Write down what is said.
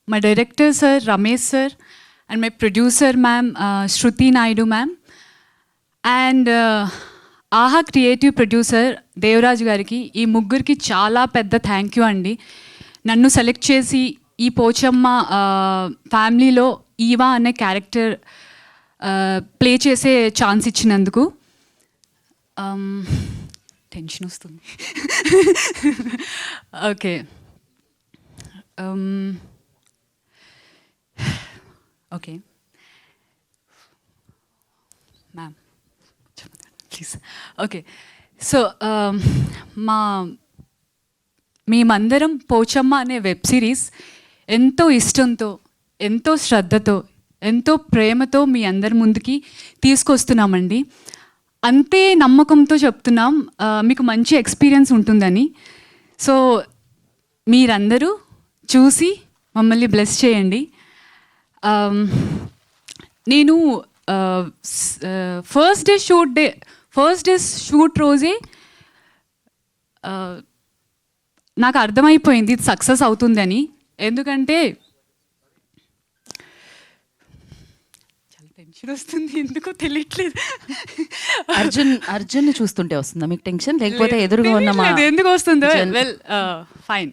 My director sir Ramesh sir and my producer ma'am Shruti Naidu ma'am and ఆహా creative producer Devaraju గారికి ఈ ముగ్గురికి చాలా పెద్ద థ్యాంక్ యూ అండి. నన్ను సెలెక్ట్ చేసి ఈ పోచమ్మ ఫ్యామిలీలో ఈవా అనే క్యారెక్టర్ ప్లే చేసే ఛాన్స్ ఇచ్చినందుకు. టెన్షన్ వస్తుంది. Okay okay ma'am please. Okay so మేమందరం పోచమ్మ అనే వెబ్ సిరీస్ ఎంతో ఇష్టంతో, ఎంతో శ్రద్ధతో, ఎంతో ప్రేమతో మీ అందరి ముందుకి తీసుకొస్తున్నామండి. అంతే నమ్మకంతో చెప్తున్నాం, మీకు మంచి ఎక్స్పీరియన్స్ ఉంటుందని. సో మీరందరూ చూసి మమ్మల్ని బ్లెస్ చేయండి. నేను ఫస్ట్ డే షూట్ రోజే నాకు అర్థమైపోయింది ఇది సక్సెస్ అవుతుందని. ఎందుకంటే చాలా టెన్షన్ వస్తుంది, ఎందుకో తెలియట్లేదు. అర్జున్ చూస్తుంటే వస్తుందా మీకు టెన్షన్, లేకపోతే ఎదురుగా ఉన్న ఎందుకు వస్తుందో? Well fine.